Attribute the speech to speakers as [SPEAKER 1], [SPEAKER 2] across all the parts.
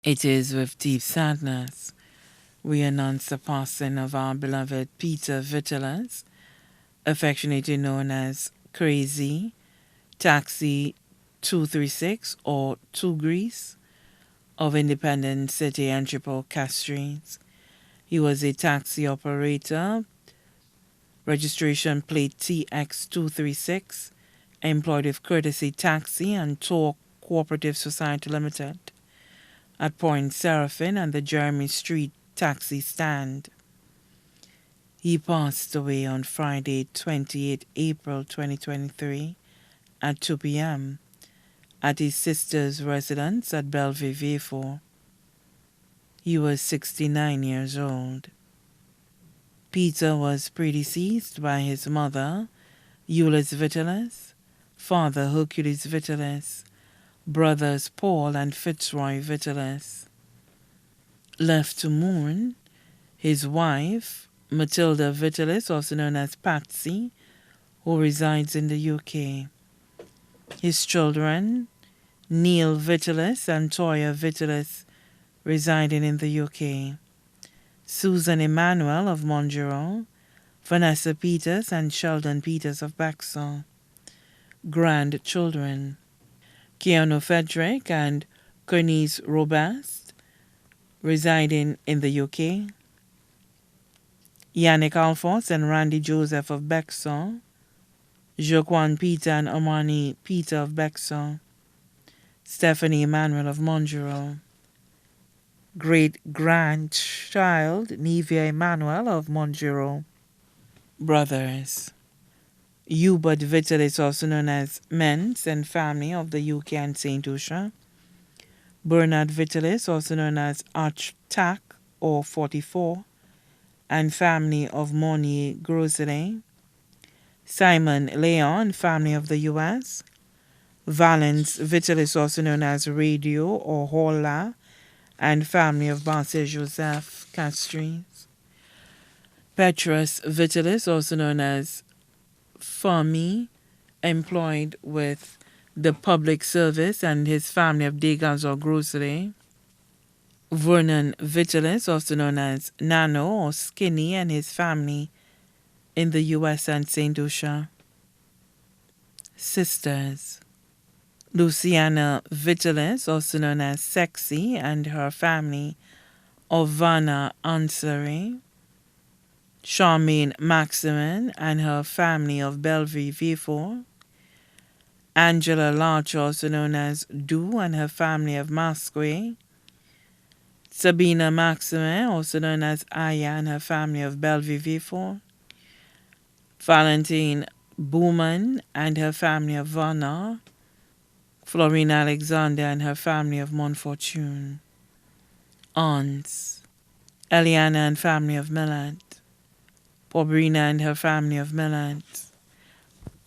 [SPEAKER 1] It is with deep sadness we announce the passing of our beloved Peter Vitalis, affectionately known as Crazy, Taxi 236 or Two Grease of Independence City, Antipolo, Castries. He was a taxi operator, registration plate TX236, employed with Courtesy Taxi and Tour Cooperative Society Limited at Point Seraphim and the Jeremy Street taxi stand. He passed away on Friday, 28 April 2023 at 2 p.m. at his sister's residence at Bellevue V4. He was 69 years old. Peter was predeceased by his mother, Euless Vitalis, father Hercules Vitalis, brothers Paul and Fitzroy Vitalis. Left to mourn, his wife, Matilda Vitalis, also known as Patsy, who resides in the UK. His children, Neil Vitalis and Toya Vitalis, residing in the UK. Susan Emanuel of Monjero, Vanessa Peters and Sheldon Peters of Bexhill. Grandchildren, Keanu Frederick and Bernice Robast, residing in the UK. Yannick Alphonse and Randy Joseph of Bexhill. Joquan Peter and Amani Peter of Bexhill. Stephanie Emanuel of Monjero. Great-grandchild Nevia Emanuel of Monjero. Brothers, Hubert Vitalis, also known as Mens and family of the UK and St. Lucia. Bernard Vitalis, also known as Archtac or 44, and family of Monier Groselet. Simon Leon, family of the US. Valence Vitalis, also known as Radio or Hola, and family of Barcia Joseph Castries. Petrus Vitalis, also known as Fermi, employed with the public service, and his family of Degas or Grocery. Vernon Vitalis, also known as Nano or Skinny, and his family in the US and St. Lucia. Sisters, Luciana Vitalis, also known as Sexy, and her family of Vanna Ansari. Charmaine Maximin and her family of Bellevue V4. Angela Larch, also known as Du, and her family of Masque. Sabina Maximin, also known as Aya, and her family of Bellevue V4. Valentine Bowman and her family of Vanna. Florina Alexander and her family of Montfortune. Aunts, Eliana and family of Millet. Aubrina and her family of Millet.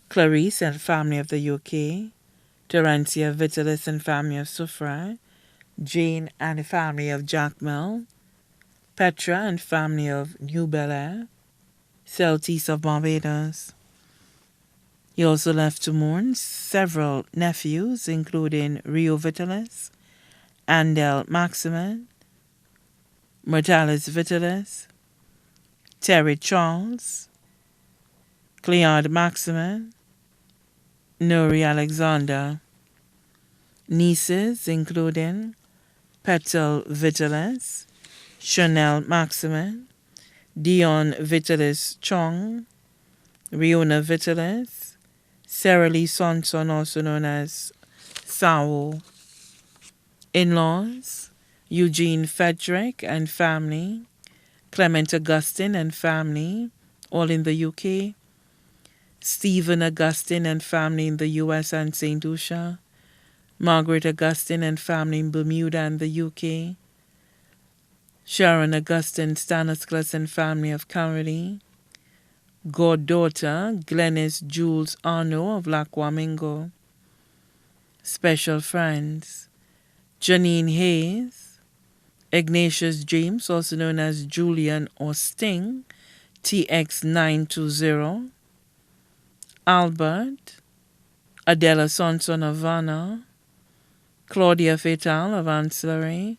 [SPEAKER 1] Clarice and family of the UK. Terencia Vitalis and family of Suffra. Jane and family of Jackmel. Petra and family of New Bel Air. Celtis of Barbados. He also left to mourn several nephews, including Rio Vitalis, Andel Maximin, Vitalis Vitalis, Terry Charles, Cleard Maximin, Nuri Alexander. Nieces including Petal Vitalis, Chanel Maximin, Dion Vitalis Chong, Riona Vitalis, Sarah Lee Sonson, also known as Sao. In-laws, Eugene Frederick and family, Clement Augustine and family, all in the UK. Stephen Augustine and family in the US and St. Lucia. Margaret Augustine and family in Bermuda and the UK. Sharon Augustine Stanislas and family of Caroline. Goddaughter Glennis Jules Arno of Lac-Wamingo. Special friends, Janine Hayes, Ignatius James, also known as Julian or Sting, TX920, Albert, Adela Sonson of Vanna, Claudia Fatal of Ancillary,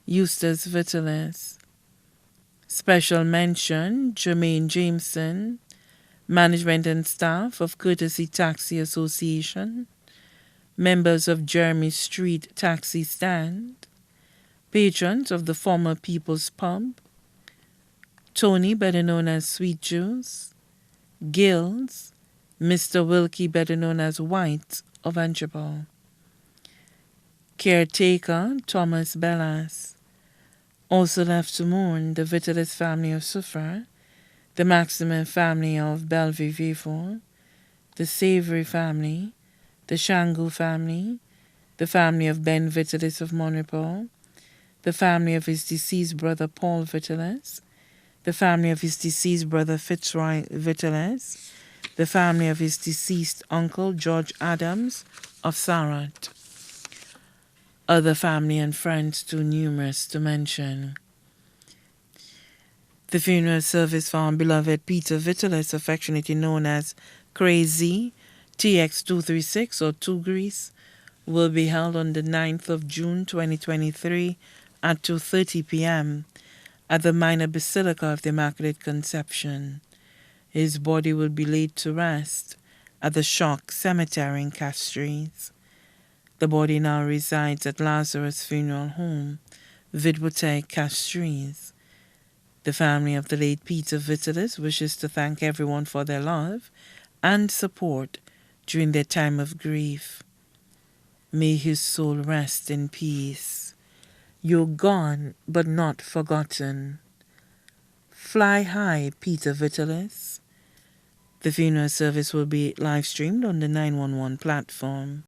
[SPEAKER 1] Eustace Vitalis. Special mention, Jermaine Jameson, management and staff of Courtesy Taxi Association, members of Jeremy Street Taxi Stand, patrons of the former People's Pub, Tony, better known as Sweet Juice, Gills, Mr. Wilkie, better known as White of Antipole, caretaker Thomas Bellas. Also left to mourn the Vitalis family of Suffra, the Maximin family of Bellevue Vifor, the Savory family, the Shangu family, the family of Ben Vitalis of Monrepos, the family of his deceased brother Paul Vitalis, the family of his deceased brother Fitzroy Vitalis, the family of his deceased uncle George Adams of Sarat. Other family and friends too numerous to mention. The funeral service for our beloved Peter Vitalis, affectionately known as Crazy, TX236 or 2 Grease, will be held on the 9th of June 2023 at 2:30 p.m. at the Minor Basilica of the Immaculate Conception. His body will be laid to rest at the Shock Cemetery in Castries. The body now resides at Lazarus Funeral Home, Vidbouteille, Castries. The family of the late Peter Vitalis wishes to thank everyone for their love and support during their time of grief. May his soul rest in peace. You're gone, but not forgotten. Fly high, Peter Vitalis. The funeral service will be live streamed on the 911 platform.